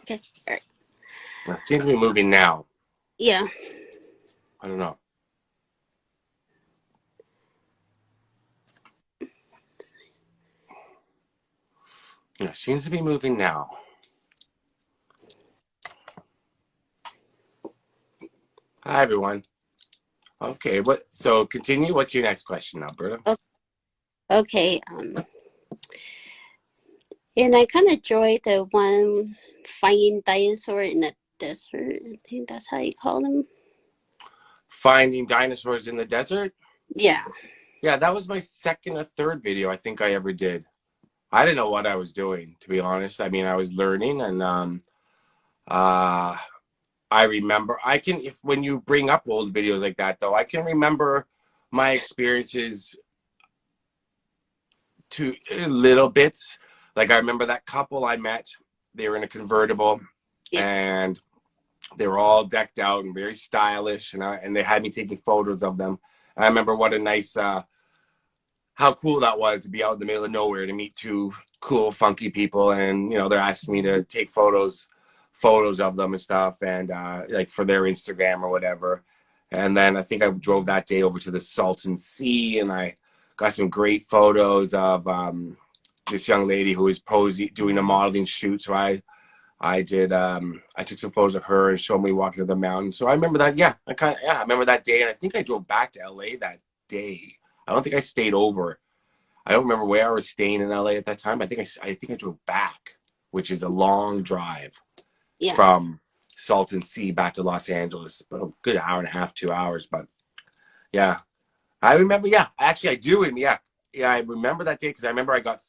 Okay. All right. It seems to be moving now. Yeah. I don't know. Yeah, it seems to be moving now. Hi, everyone. Okay, so continue. What's your next question, Alberta? Okay. And I kind of enjoyed the one finding dinosaur in the desert. I think that's how you call them. Finding dinosaurs in the desert? Yeah. Yeah, that was my second or third video I think I ever did. I didn't know what I was doing, to be honest. I mean, I was learning, and uh, I remember if when you bring up old videos like that, though, I can remember my experiences to little bits. Like I remember that couple I met. They were in a convertible, Yeah. and they were all decked out and very stylish, and they had me taking photos of them. And I remember what a nice, how cool that was to be out in the middle of nowhere to meet two cool, funky people, and they're asking me to take photos of them and stuff, and like for their Instagram or whatever. And then I think I drove that day over to the Salton Sea, and I got some great photos of this young lady who was posing, doing a modeling shoot. So I took some photos of her and showed me walking to the mountain. So I remember that. Yeah, I remember that day, and I think I drove back to LA that day. I don't think I stayed over. I don't remember where I was staying in LA at that time. I think I drove back, which is a long drive Yeah. from Salton Sea back to Los Angeles, but a good hour and a half, 2 hours. But yeah, I remember. Yeah, actually, I do. And yeah, I remember that day because I remember I got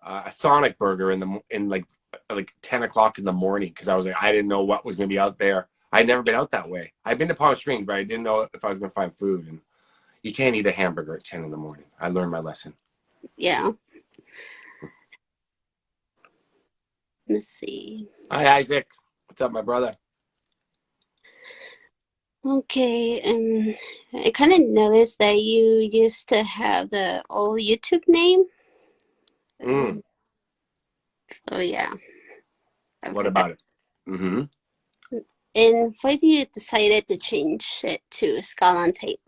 a Sonic burger in like 10 o'clock in the morning because I was like, I didn't know what was going to be out there. I'd never been out that way. I'd been to Palm Springs, but I didn't know if I was going to find food. And you can't eat a hamburger at 10 in the morning. I learned my lesson. Yeah. Let's see. Hi, Isaac. What's up, my brother? Okay. I kind of noticed that you used to have the old YouTube name. Mm. So yeah. What about it? Mm-hmm. And why do you decided to change it to Skull on Tape?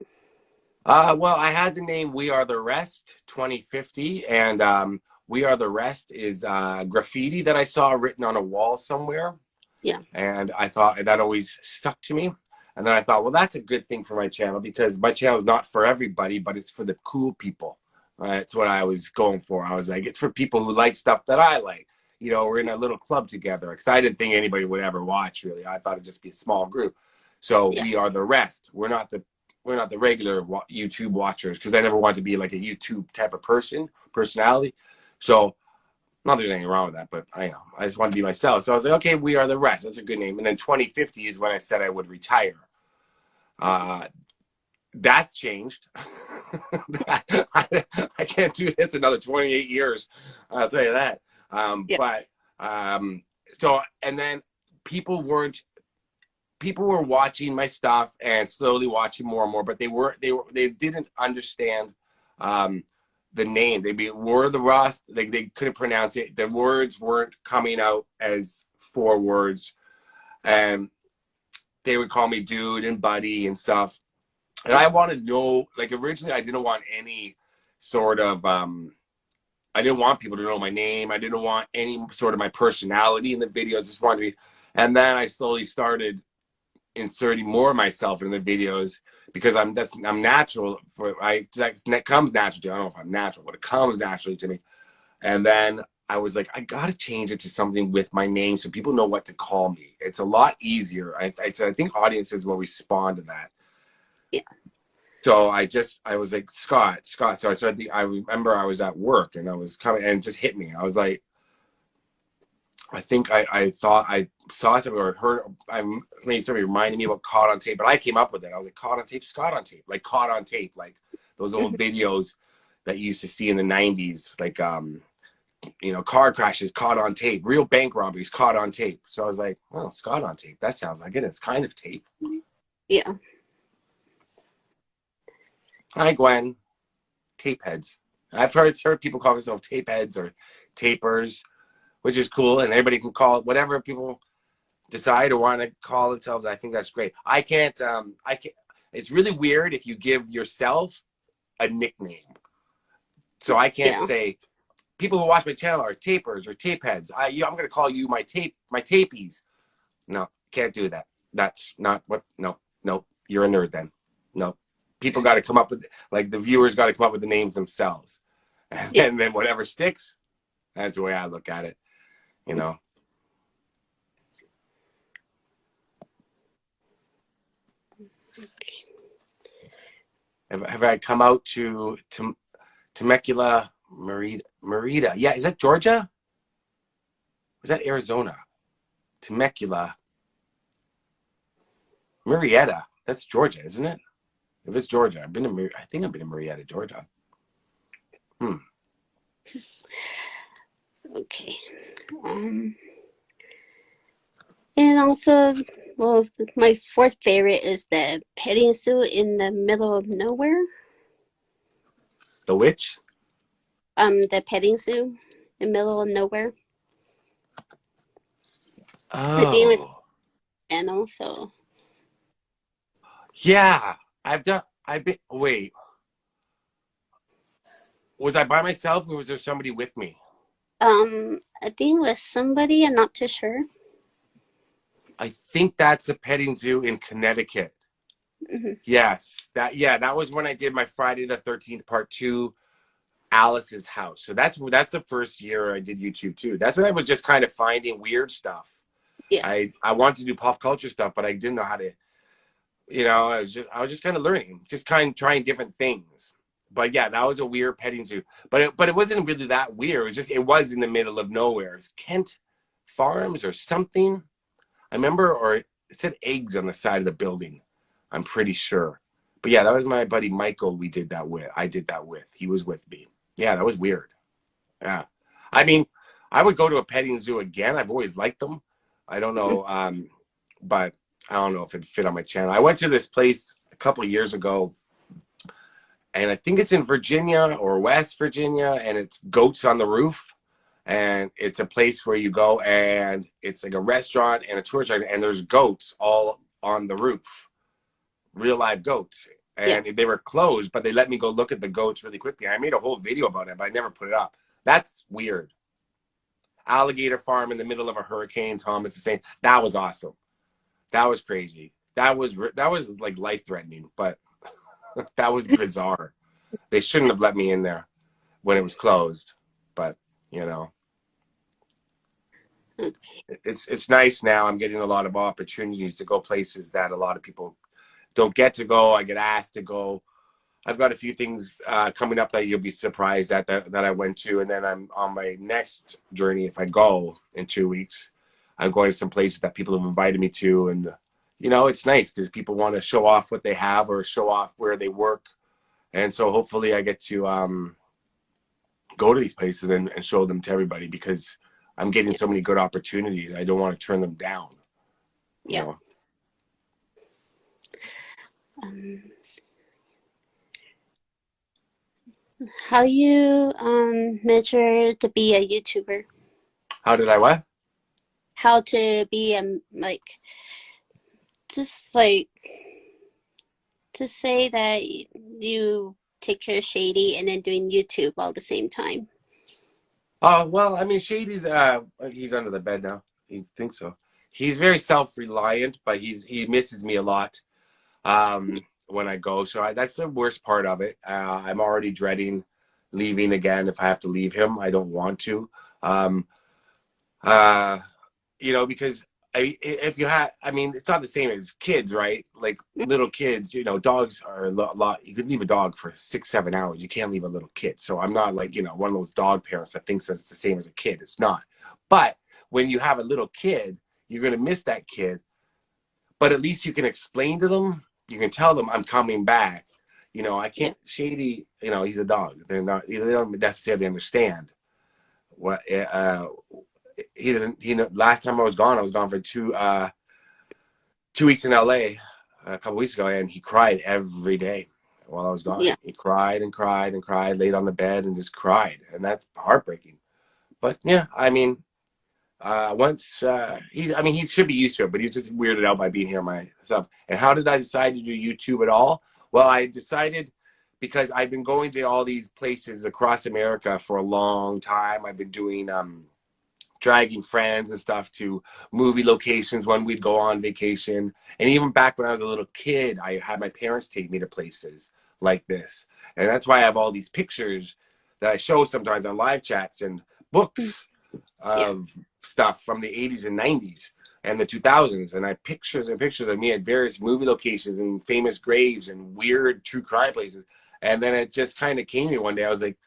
Well, I had the name We Are the Rest 2050, and We Are the Rest is graffiti that I saw written on a wall somewhere. Yeah. And I thought that always stuck to me. And then I thought, well, that's a good thing for my channel because my channel is not for everybody, but it's for the cool people. That's what I was going for. I was like, it's for people who like stuff that I like. We're in a little club together because I didn't think anybody would ever watch, really. I thought it'd just be a small group. So Yeah. We Are the Rest. We're not the regular YouTube watchers because I never wanted to be like a YouTube type of personality. So not that there's anything wrong with that, but I just wanted to be myself. So I was like, okay, We Are the Rest. That's a good name. And then 2050 is when I said I would retire. That's changed. I can't do this another 28 years. I'll tell you that. Yeah. But so, and then people were watching my stuff and slowly watching more and more, but they didn't understand the name. Were the Rust. They couldn't pronounce it. The words weren't coming out as 4 words, and they would call me dude and buddy and stuff. And I wanted to know, like originally, I didn't want any sort of I didn't want people to know my name. I didn't want any sort of my personality in the videos. I just wanted to be, and then I slowly started inserting more of myself in the videos because I'm natural that comes naturally to me. I don't know if I'm natural, but it comes naturally to me. And then I was like, I gotta change it to something with my name so people know what to call me. It's a lot easier. I think audiences will respond to that. Yeah. So I was like, Scott. So I remember I was at work and I was coming and it just hit me. I was like, I think I thought I saw something or heard maybe somebody reminded me about Caught on Tape, but I came up with it. I was like, Caught on Tape, Scott on Tape, like Caught on Tape, like those old videos that you used to see in the 90s, like car crashes caught on tape, real bank robberies caught on tape. So I was like, well, Scott on Tape, that sounds like it. It's kind of tape. Yeah. Hi, Gwen. Tape heads. I've heard people call themselves tape heads or tapers. which is cool, and everybody can call it whatever people decide or want to call themselves. I think that's great. I can't. I can't. It's really weird if you give yourself a nickname. So I can't Yeah. say people who watch my channel are tapers or tape heads. I'm going to call you my tapies. No, can't do that. That's not what. No, no, you're a nerd then. No, people got to come up with, like, the viewers got to come up with the names themselves, Yeah. and then whatever sticks. That's the way I look at it. You know. Have I come out to Temecula, Merida? Yeah, is that Georgia? Is that Arizona? Temecula, Marietta. That's Georgia, isn't it? If it's Georgia, I think I've been to Marietta, Georgia. Hmm. Okay. And also, well, my fourth favorite is the petting zoo in the middle of nowhere. The witch? The petting zoo in the middle of nowhere. I think it was Oh, channel, so yeah. I've been. Wait, was I by myself or was there somebody with me? I think it was somebody, I'm not too sure. I think that's the petting zoo in Connecticut. Hmm. Yes, that was when I did my Friday the 13th part two, Alice's house. So that's the first year I did YouTube too. That's when I was just kind of finding weird stuff. Yeah. I wanted to do pop culture stuff, but I didn't know how to. I was just kind of learning, just kind of trying different things. But yeah, that was a weird petting zoo. But it wasn't really that weird. It was in the middle of nowhere. It was Kent Farms or something. I remember, or it said eggs on the side of the building. I'm pretty sure. But yeah, that was my buddy Michael. We did that with. I did that with. He was with me. Yeah, that was weird. Yeah, I mean, I would go to a petting zoo again. I've always liked them. I don't know, but I don't know if it fit on my channel. I went to this place a couple of years ago, and I think it's in Virginia or West Virginia, and it's Goats on the Roof, and it's a place where you go, and it's like a restaurant and a tourist guide, and there's goats all on the roof, real live goats, Yeah. and they were closed, but they let me go look at the goats really quickly. I made a whole video about it, but I never put it up. That's weird. Alligator farm in the middle of a hurricane. Thomas is saying that was awesome. That was crazy. That was like life threatening, but that was bizarre. They shouldn't have let me in there when it was closed, but you know, Okay. it's nice now. I'm getting a lot of opportunities to go places that a lot of people don't get to go. I get asked to go. I've got a few things coming up that you'll be surprised at that I went to, and then I'm on my next journey. If I go in 2 weeks, I'm going to some places that people have invited me to, and it's nice because people want to show off what they have or show off where they work, and so hopefully I get to go to these places and show them to everybody because I'm getting Yeah. so many good opportunities. I don't want to turn them down. You Yeah. know. Um, how you measure to be a YouTuber? How did I what? How to be like just like to say that you take care of Shady and then doing YouTube all the same time. Oh, well, I mean, Shady's he's under the bed now. He thinks so. He's very self-reliant, but he misses me a lot when I go. So that's the worst part of it. I'm already dreading leaving again if I have to leave him. I don't want to. Um, uh, because if you have, I mean, it's not the same as kids, right? Like little kids, dogs are a lot. You could leave a dog for 6, 7 hours. You can't leave a little kid. So I'm not like, one of those dog parents that thinks that it's the same as a kid. It's not. But when you have a little kid, you're going to miss that kid. But at least you can explain to them. You can tell them I'm coming back. I Yeah. can't, Shady, he's a dog. They don't necessarily understand what, he doesn't. Last time I was gone for 2 weeks in LA a couple weeks ago, and he cried every day while I was gone. Yeah. He cried and cried and cried, laid on the bed and just cried, and that's heartbreaking. But yeah, I mean, once I mean, he should be used to it, but he's just weirded out by being here myself. And how did I decide to do YouTube at all? Well, I decided because I've been going to all these places across America for a long time. I've been doing dragging friends and stuff to movie locations when we'd go on vacation. And even back when I was a little kid, I had my parents take me to places like this. And that's why I have all these pictures that I show sometimes on live chats and Mm. books Yeah. of stuff from the 80s and 90s and the 2000s. And I have pictures and pictures of me at various movie locations and famous graves and weird true crime places. And then it just kind of came to me one day. I was like,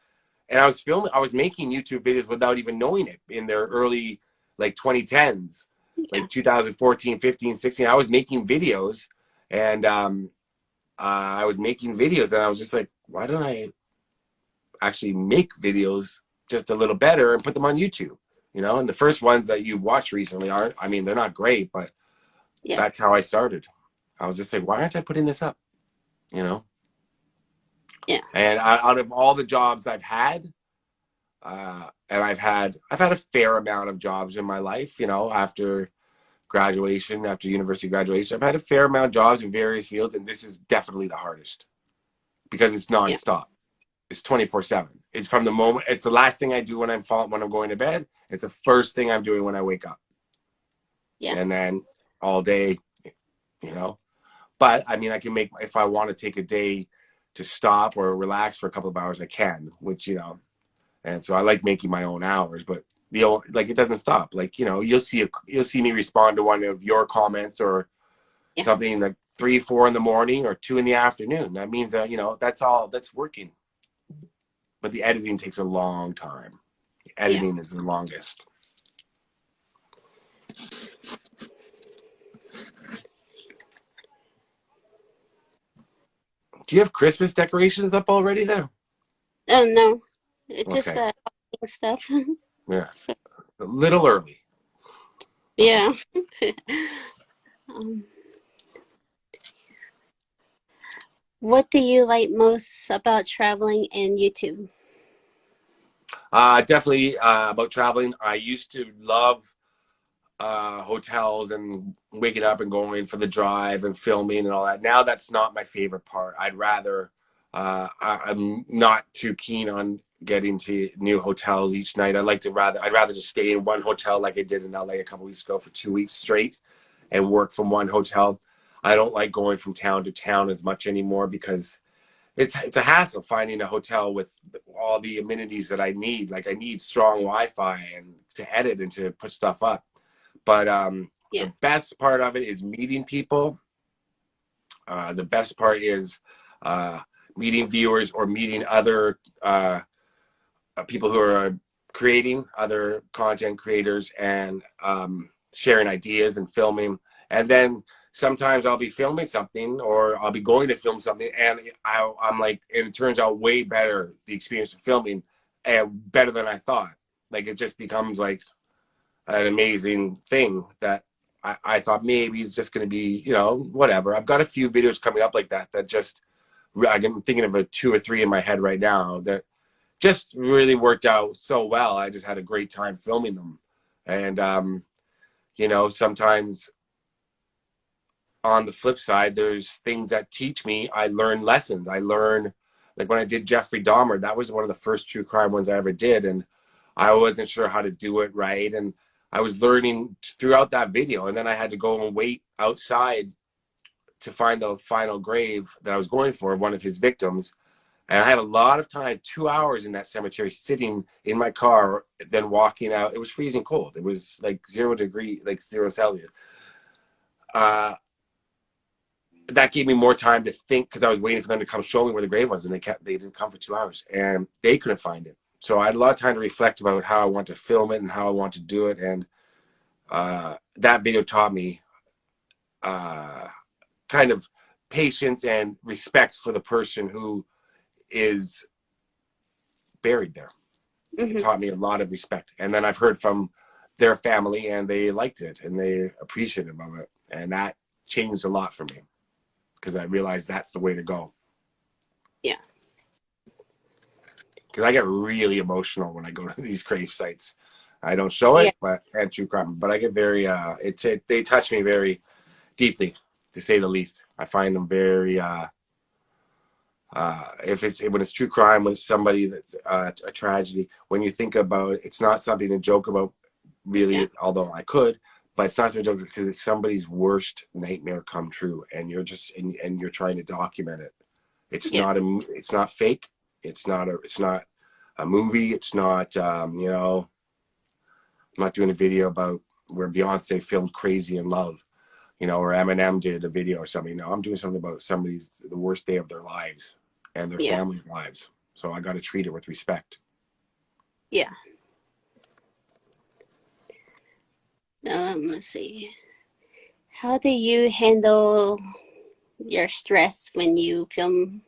and I was making YouTube videos without even knowing it in their early like 2010s, Yeah. like 2014, 15, 16. I was making videos and I was making videos and I was just like, why don't I actually make videos just a little better and put them on YouTube? You know, and the first ones that you've watched recently aren't, I mean, they're not great, but Yeah. that's how I started. I was just like, why aren't I putting this up? You know? Yeah. And out of all the jobs I've had, and I've had a fair amount of jobs in my life, you know, after graduation, after university graduation. I've had a fair amount of jobs in various fields, and this is definitely the hardest because it's Yeah. nonstop. It's 24/7. It's from the moment. It's the last thing I do when I'm going to bed. It's the first thing I'm doing when I wake up, Yeah. and then all day, you know. But I mean, I can make if I want to take a day to stop or relax for a couple of hours, I can. Which you know, and so I like making my own hours, but like it doesn't stop. Like you know, you'll see me respond to one of your comments or Yeah. something like 3, 4 in the morning or 2 in the afternoon. That means that you know that's working. But the editing takes a long time. Yeah. Editing is the longest. Do you have Christmas decorations up already there? Oh no, it's just Okay, stuff. yeah, So, a little early. yeah. um, what do you like most about traveling and YouTube? Definitely about traveling. I used to love hotels and waking up and going for the drive and filming and all that. Now that's not my favorite part. I'd rather I'm not too keen on getting to new hotels each night. I'd rather just stay in one hotel like I did in LA a couple weeks ago for 2 weeks straight and work from one hotel. I don't like going from town to town as much anymore because it's a hassle finding a hotel with all the amenities that I need. Like I need strong Wi-Fi and to edit and to put stuff up. But Yeah. the best part of it is meeting people. The best part is uh, meeting viewers or meeting other people who are creating, other content creators, and sharing ideas and filming. And then sometimes I'll be filming something or I'll be going to film something, and I'm like, and it turns out way better, the experience of filming, and better than I thought. Like it just becomes like an amazing thing that I thought maybe it's just going to be, you know, whatever. I've got a few videos coming up like that just, I'm thinking of a 2 or 3 in my head right now that just really worked out so well. I just had a great time filming them. And, you know, sometimes on the flip side, there's things that teach me. I learn lessons. I learn, like when I did Jeffrey Dahmer, that was one of the first true crime ones I ever did. And I wasn't sure how to do it right. And I was learning throughout that video. And then I had to go and wait outside to find the final grave that I was going for, one of his victims. And I had a lot of time, 2 hours in that cemetery, sitting in my car, then walking out. It was freezing cold. It was like 0 degree, like 0 Celsius. Uh, that gave me more time to think because I was waiting for them to come show me where the grave was, and they didn't come for 2 hours, and they couldn't find it. So I had a lot of time to reflect about how I want to film it and how I want to do it, and that video taught me uh, kind of patience and respect for the person who is buried there. It Hmm. taught me a lot of respect, and then I've heard from their family, and they liked it and they appreciated it, and that changed a lot for me because I realized that's the way to go. Yeah. Because I get really emotional when I go to these grave sites. I don't show Yeah. it, but and true crime. But I get very they touch me very deeply, to say the least. I find them very if it's when it's true crime, when it's somebody that's a tragedy. When you think about it, it's not something to joke about, Yeah. really. Although I could, but it's not something to joke because it's somebody's worst nightmare come true, and you're just and you're trying to document it. Yeah. It's not fake. It's not a movie. It's not I'm not doing a video about where Beyonce filmed Crazy in Love, or Eminem did a video or something. No, I'm doing something about somebody's the worst day of their lives and their Yeah. family's lives. So I got to treat it with respect. Yeah. Let's see. How do you handle your stress when you film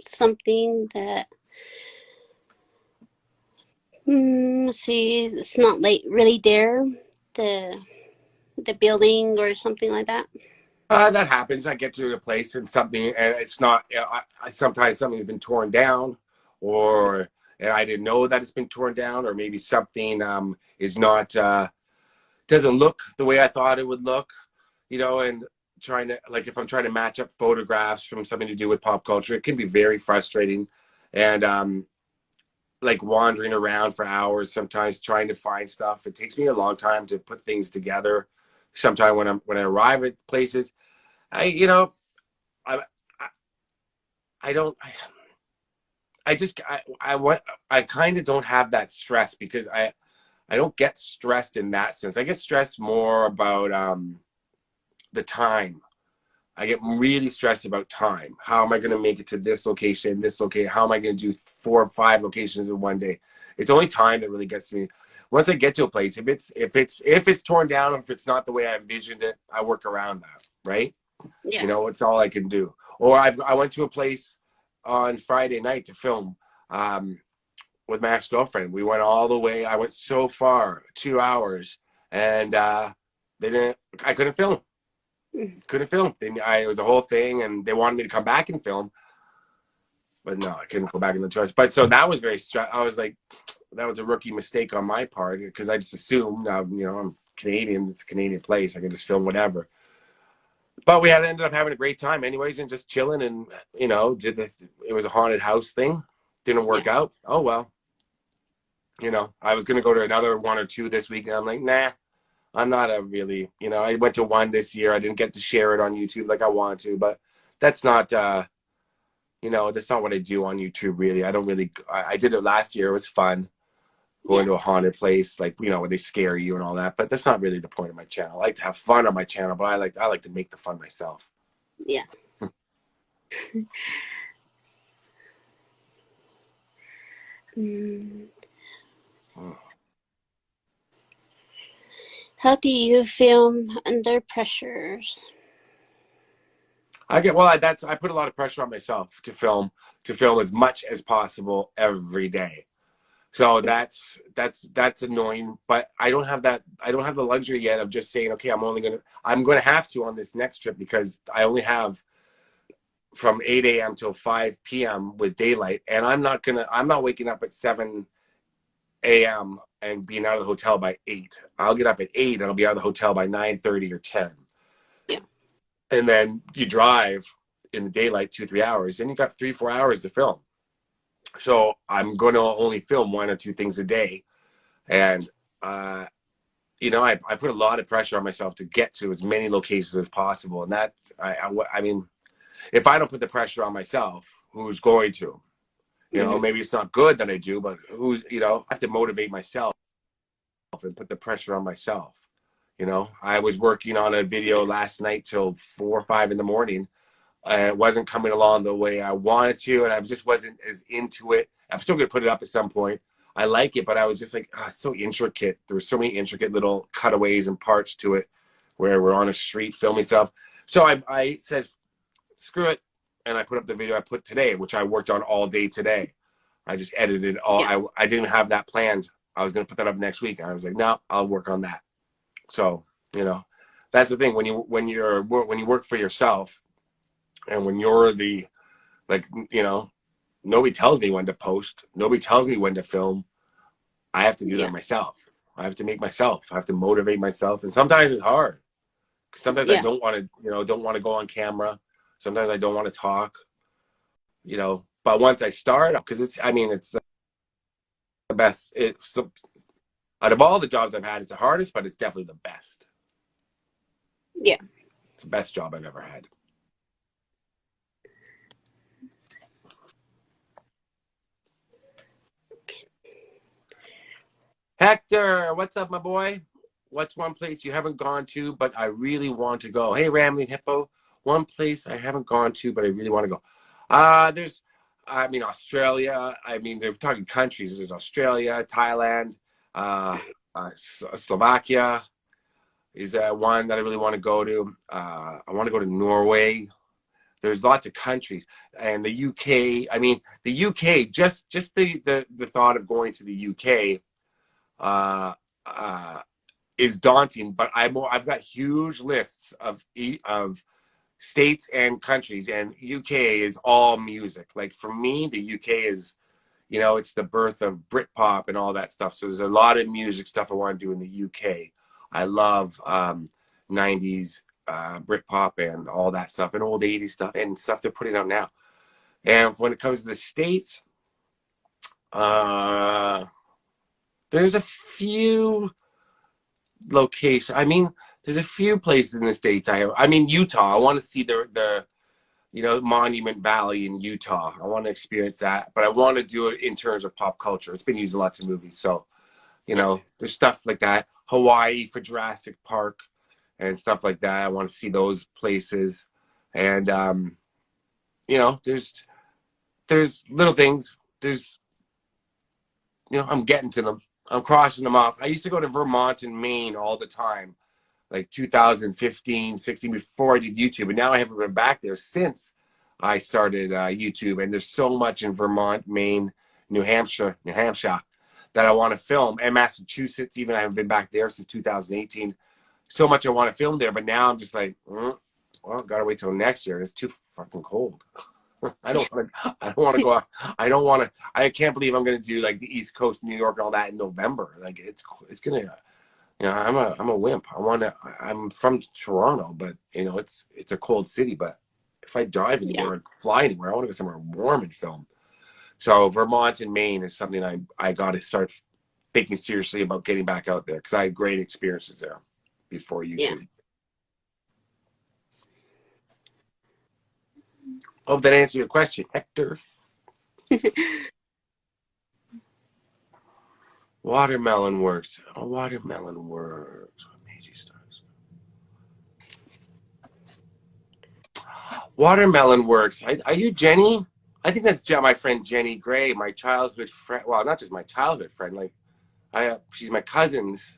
something that, let's see, it's not like really there, the the building or something like that? That happens. I get to a place and something, and it's not. Sometimes something's been torn down, or and I didn't know that it's been torn down, or maybe something is not doesn't look the way I thought it would look, and trying to like if I'm trying to match up photographs from something to do with pop culture, it can be very frustrating, and like wandering around for hours sometimes trying to find stuff. It takes me a long time to put things together. Sometimes when I arrive at places, I you know I I, I don't I just I want I kind of don't have that stress because I don't get stressed in that sense. I get stressed more about the time. I get really stressed about time. How am I going to make it to this location, this location? How am I going to do 4 or 5 locations in one day? It's only time that really gets me. Once I get to a place, if it's torn down, or if it's not the way I envisioned it, I work around that, right? Yeah. It's all I can do. Or I went to a place on Friday night to film um, with my ex-girlfriend. We went all the way. I went so far, 2 hours, and they didn't. I couldn't film. Mm. Couldn't film. It was a whole thing, and they wanted me to come back and film, but no, I couldn't go back in the choice. But so that was very. I was like, that was a rookie mistake on my part because I just assumed, I'm Canadian. It's a Canadian place. I can just film whatever. But we ended up having a great time, anyways, and just chilling, and did the. It was a haunted house thing. Didn't Yeah. work out. Oh well. I was gonna go to another one or two this week, and I'm like, nah. I'm not a really, I went to one this year. I didn't get to share it on YouTube like I wanted to, but that's not, that's not what I do on YouTube really. I don't really, I did it last year. It was fun going Yeah. to a haunted place, like, where they scare you and all that, but that's not really the point of my channel. I like to have fun on my channel, but I like to make the fun myself. Yeah. Mm. How do you film under pressures? I put a lot of pressure on myself to film as much as possible every day. So that's annoying, but I don't have that. I don't have the luxury yet of just saying, okay, I'm gonna have to on this next trip because I only have from 8 a.m. till 5 p.m. with daylight, and I'm not waking up at 7 a.m. and being out of the hotel by 8. I'll get up at 8 and I'll be out of the hotel by 9:30 or 10, Yeah. and then you drive in the daylight 2 3 hours, and you got 3 4 hours to film. So I'm going to only film 1 or 2 things a day, and I put a lot of pressure on myself to get to as many locations as possible. And I mean, if I don't put the pressure on myself, who's going to? Hmm. Maybe it's not good that I do, but I have to motivate myself and put the pressure on myself. I was working on a video last night till 4 or 5 in the morning. It wasn't coming along the way I wanted to, and I just wasn't as into it. I'm still gonna put it up at some point. I like it, but I was just like, oh, it's so intricate. There were so many intricate little cutaways and parts to it where we're on a street filming stuff. So I said, screw it, and I put up the video I put today, which I worked on all day today. I just edited it all. Yeah. I didn't have that planned. I was gonna put that up next week, and I was like, no, I'll work on that. So that's the thing when you work for yourself, and when you're the like nobody tells me when to post, nobody tells me when to film. I have to do Yeah. that myself. I have to make myself. I have to motivate myself, and sometimes it's hard. Sometimes I Yeah. don't want to, don't want to go on camera. Sometimes I don't want to talk, But once I start, because it's the best. It's out of all the jobs I've had, it's the hardest, but it's definitely the best. Yeah. It's the best job I've ever had. Hector, what's up, my boy? What's one place you haven't gone to, but I really want to go? Hey, Rambling Hippo, one place I haven't gone to, but I really want to go. Australia. They're talking countries. There's Australia, Thailand, Slovakia is one that I really want to go to. I want to go to Norway. There's lots of countries, and the UK. The UK. Just the thought of going to the UK. Uh, uh, is daunting, but I've got huge lists of states and countries, and UK is all music. Like for me, the UK is, it's the birth of Britpop and all that stuff. So there's a lot of music stuff I want to do in the UK. I love 90s Britpop and all that stuff, and old 80s stuff and stuff they're putting out now. And when it comes to the states, there's a few location. There's a few places in the States. Utah. I want to see the Monument Valley in Utah. I want to experience that, but I want to do it in terms of pop culture. It's been used in lots of movies. So, there's stuff like that. Hawaii for Jurassic Park and stuff like that. I want to see those places. And, there's little things. I'm getting to them. I'm crossing them off. I used to go to Vermont and Maine all the time, like 2015, 16, before I did YouTube. And now I haven't been back there since I started YouTube. And there's so much in Vermont, Maine, New Hampshire, that I want to film. And Massachusetts, even I haven't been back there since 2018. So much I want to film there. But now I'm just like, well, gotta wait till next year. It's too fucking cold. I don't want to go out. I can't believe I'm going to do like the East Coast, New York, and all that in November. Like it's going to, I'm a wimp. I'm from Toronto, but it's a cold city. But if I drive anywhere and fly anywhere, I want to go somewhere warm and film. So Vermont and Maine is something I got to start thinking seriously about getting back out there, because I had great experiences there before YouTube. Yeah. Hope that answered your question, Hector. Watermelon works. Oh, watermelon works. What made you start? Watermelon works. Are you Jenny? I think that's my friend Jenny Gray, my childhood friend. Well, not just my childhood friend. Like, she's my cousin's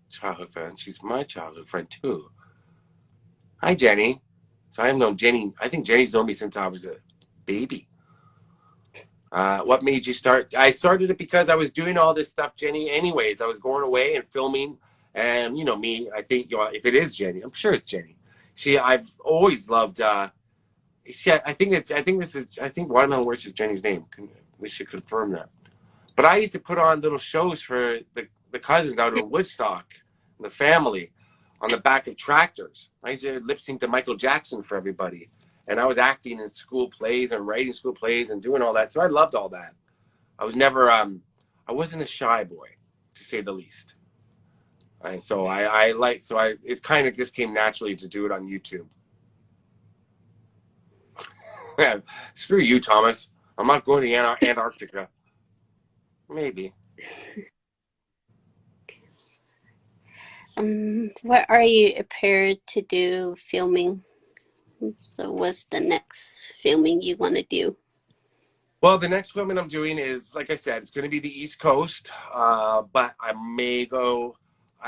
childhood friend. She's my childhood friend too. Hi, Jenny. So I've known Jenny. I think Jenny's known me since I was a baby. What made you start? I started it because I was doing all this stuff, Jenny. Anyways, I was going away and filming, and me. I think if it is Jenny, I'm sure it's Jenny. I've always loved. I think Watermelon Works is Jenny's name. We should confirm that. But I used to put on little shows for the cousins out in Woodstock, the family, on the back of tractors. I used to lip sync to Michael Jackson for everybody. And I was acting in school plays and writing school plays and doing all that. So I loved all that. I was never, I wasn't a shy boy, to say the least. And so it kind of just came naturally to do it on YouTube. Screw you, Thomas. I'm not going to Antarctica. Maybe. What are you prepared to do filming? So what's the next filming you want to do? Well, the next filming I'm doing is, like I said, it's going to be the East Coast, but I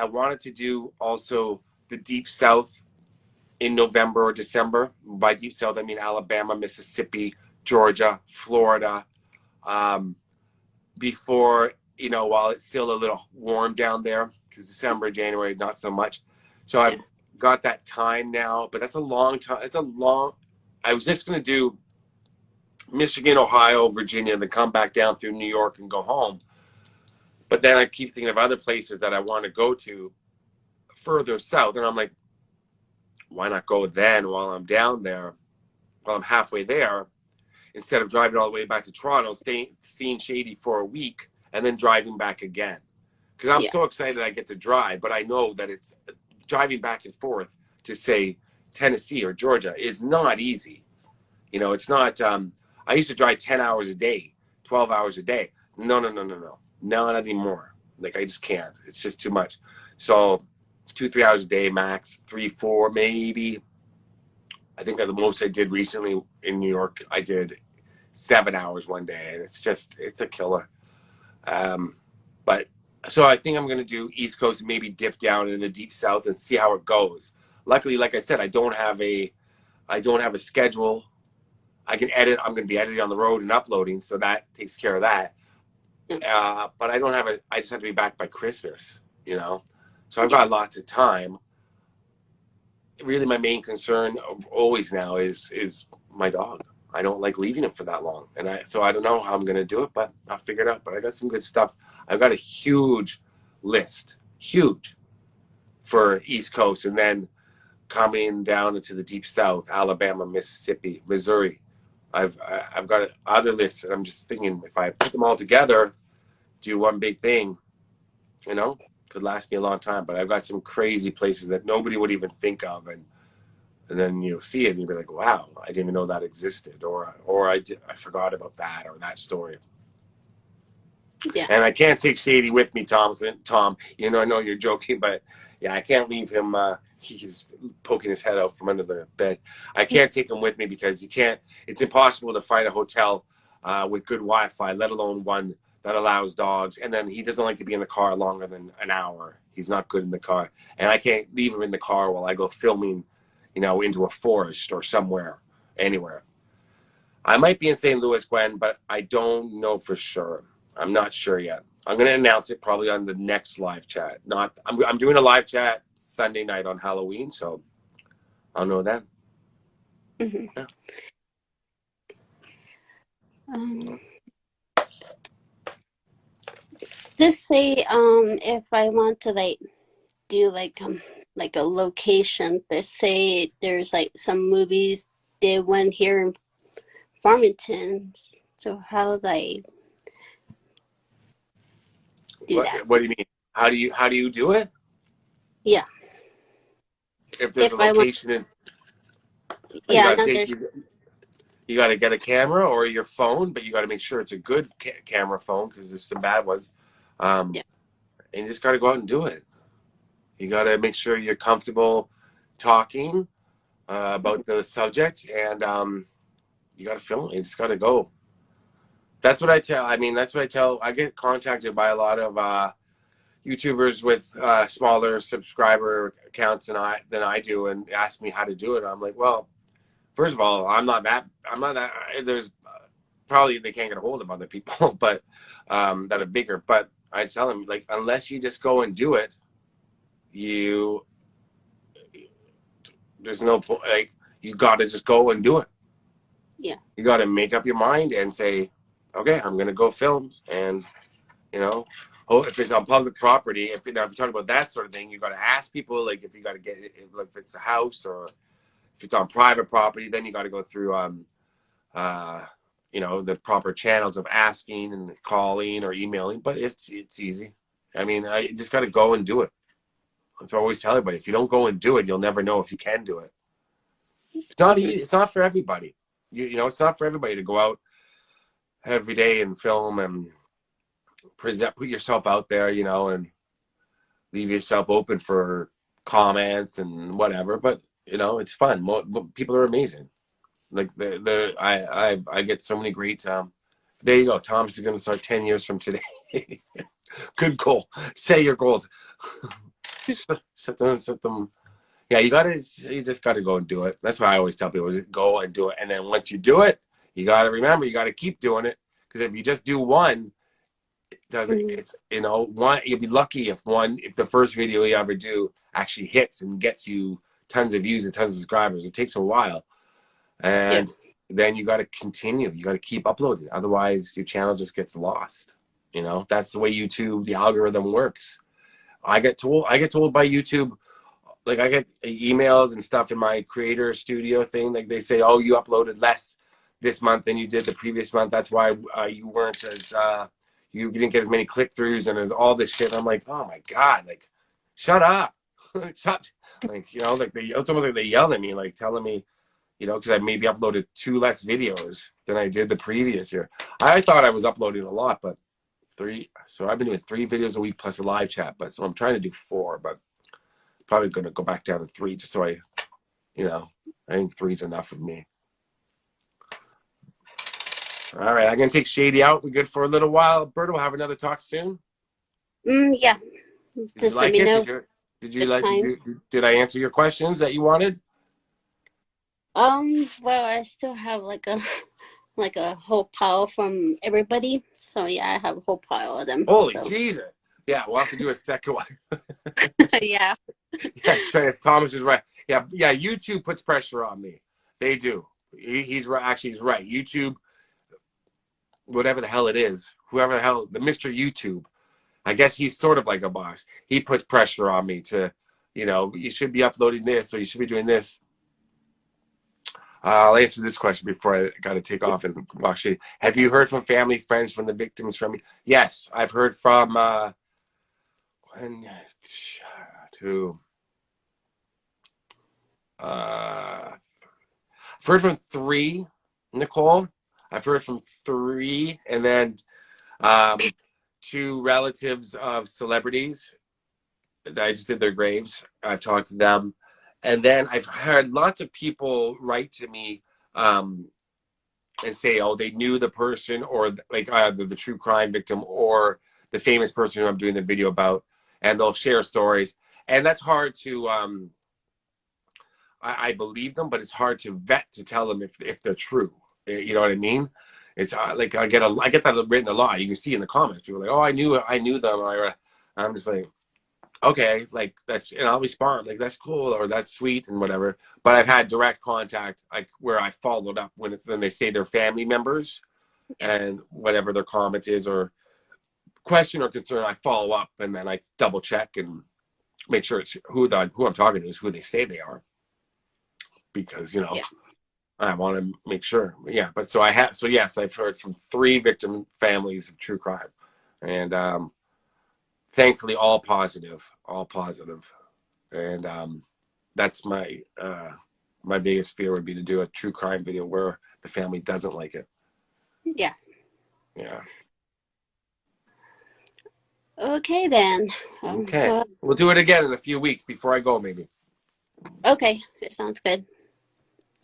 wanted to do also the Deep South in November or December. By Deep South, I mean Alabama, Mississippi, Georgia, Florida, before, while it's still a little warm down there, because December, January, not so much. So I've got that time now, but that's a long time. I was just going to do Michigan, Ohio, Virginia, then come back down through New York and go home. But then I keep thinking of other places that I want to go to further south, and I'm like, why not go then while I'm down there, while I'm halfway there, instead of driving all the way back to Toronto, seeing Shady for a week, and then driving back again. Because I'm Yeah. so excited I get to drive, but I know that it's driving back and forth to, say, Tennessee or Georgia is not easy. You know, it's not. I used to drive 10 hours a day, 12 hours a day. No, no, no, no, no. No, not anymore. Like, I just can't. It's just too much. So 2-3 hours a day max, 3-4 maybe. I think the most I did recently in New York, I did 7 hours one day, and it's a killer. But so I think I'm going to do East Coast and maybe dip down in the deep South and see how it goes. Luckily, like I said, I don't have a schedule. I can edit. I'm going to be editing on the road and uploading, so that takes care of that. But I don't have I just have to be back by Christmas, you know? So I've got lots of time. Really, my main concern always now is my dog. I don't like leaving him for that long. So I don't know how I'm going to do it, but I'll figure it out. But I got some good stuff. I've got a huge list, huge, for East Coast, and then coming down into the deep South, Alabama, Mississippi, Missouri. I've got other lists, and I'm just thinking if I put them all together, do one big thing, you know, could last me a long time. But I've got some crazy places that nobody would even think of, and then you'll see it and you'll be like, wow, I didn't even know that existed, or I forgot about that or that story. Yeah. And I can't take Shady with me, Tom. You know, I know you're joking, but yeah, I can't leave him. He's poking his head out from under the bed. I can't take him with me because it's impossible to find a hotel with good Wi-Fi, let alone one that allows dogs. And then he doesn't like to be in the car longer than an hour. He's not good in the car. And I can't leave him in the car while I go filming, you know, into a forest or somewhere, anywhere. I might be in St. Louis, Gwen, but I don't know for sure. I'm not sure yet. I'm going to announce it probably on the next live chat. I'm doing a live chat Sunday night on Halloween, so I'll know then. Mm-hmm. Yeah. Just say if I want to do like a location. Let's say there's like some movies they went here in Farmington. So how do I do that? What do you mean? How do you do it? Yeah. If there's a location you yeah, got to no, take you got to get a camera or your phone, but you got to make sure it's a good camera phone because there's some bad ones. And you just got to go out and do it. You got to make sure you're comfortable talking about the subject, and you got to film it. You just got to go. That's what I tell. I mean, that's what I tell. I get contacted by a lot of YouTubers with smaller subscriber accounts than I do, and ask me how to do it. I'm like, well, first of all, I'm not that. There's probably they can't get a hold of other people, but that are bigger. But I tell them, like, unless you just go and do it, there's no point. Like, you got to just go and do it. Yeah. You got to make up your mind and say, okay, I'm gonna go film, and you know, if it's on public property, if you're talking about that sort of thing, you got to ask people, like, if you got to get it, like, if it's a house or if it's on private property, then you got to go through you know, the proper channels of asking and calling or emailing. But it's easy. I mean, I just got to go and do it. That's what I always tell everybody. If you don't go and do it, you'll never know if you can do it. It's not easy. It's not for everybody. You know, it's not for everybody to go out every day and film and put yourself out there, you know, and leave yourself open for comments and whatever. But you know, it's fun. People are amazing. Like I get so many great. There you go. Tom's going to start 10 years from today. Good goal. Say your goals. set them. Yeah, you just gotta go and do it. That's why I always tell people: just go and do it. And then once you do it, you gotta remember, you gotta keep doing it. Because if you just do one, it doesn't. It's, you know, one. You'll be lucky if the first video you ever do actually hits and gets you tons of views and tons of subscribers. It takes a while, and then you gotta continue. You gotta keep uploading. Otherwise, your channel just gets lost. You know, that's the way YouTube, the algorithm works. I get told by YouTube, like I get emails and stuff in my creator studio thing. Like they say, oh, you uploaded less this month than you did the previous month. That's why you weren't as, you didn't get as many click throughs and as all this shit. I'm like, oh my God, like, shut up. Shut, like, you know, like it's almost like they yell at me, like telling me, you know, because I maybe uploaded 2 less videos than I did the previous year. I thought I was uploading a lot, but 3. So I've been doing 3 videos a week plus a live chat. But so I'm trying to do 4, but probably going to go back down to 3 just so I, you know, I think 3's enough of me. All right, I'm going to take Shady out. We're good for a little while. Alberta, we'll have another talk soon. Yeah. Did you Just let like me it? know the time. Did I answer your questions that you wanted? Well, I still have like a like a whole pile from everybody. So yeah, I have a whole pile of them. Holy So Jesus. Yeah, we'll have to do a second one. yeah. Yeah, Thomas is right. Yeah, YouTube puts pressure on me. They do. He's right. Actually, he's right. YouTube, whatever the hell it is, whoever the hell, the Mr. YouTube, I guess he's sort of like a boss. He puts pressure on me to, you know, you should be uploading this or you should be doing this. I'll answer this question before I got to take off and watch it. Have Okay. you heard from family, friends, from the victims? From me? Yes, I've heard from one, 2. I've heard from 3, Nicole. I've heard from 3, and then um, 2 relatives of celebrities. I just did their graves. I've talked to them. And then I've had lots of people write to me and say, oh, they knew the person or like either the true crime victim or the famous person who I'm doing the video about. And they'll share stories. And that's hard to, I believe them, but it's hard to vet to tell them if they're true. You know what I mean? It's like I get that written a lot. You can see in the comments, people are like, oh, I knew them. I'm just like, okay, like that's, and I'll respond like that's cool or that's sweet and whatever. But I've had direct contact, like where I followed up when they say they're family members and whatever their comment is or question or concern, I follow up and then I double check and make sure it's who I'm talking to is who they say they are, because you know Yeah. I want to make sure. Yeah, but so yes, I've heard from 3 victim families of true crime, and thankfully all positive, and that's my biggest fear would be to do a true crime video where the family doesn't like it. Yeah. Yeah. Okay then. Okay. We'll do it again in a few weeks before I go, maybe. Okay. That sounds good.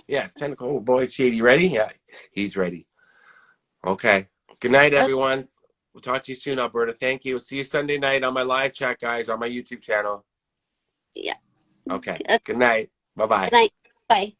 Yeah, it's 10 o'clock. Oh boy, Shady, you ready? Yeah, he's ready. Okay. Good night, Okay. everyone. We'll talk to you soon, Alberta. Thank you. See you Sunday night on my live chat, guys, on my YouTube channel. Yeah. Okay. Good Good night. Bye-bye. night. Bye.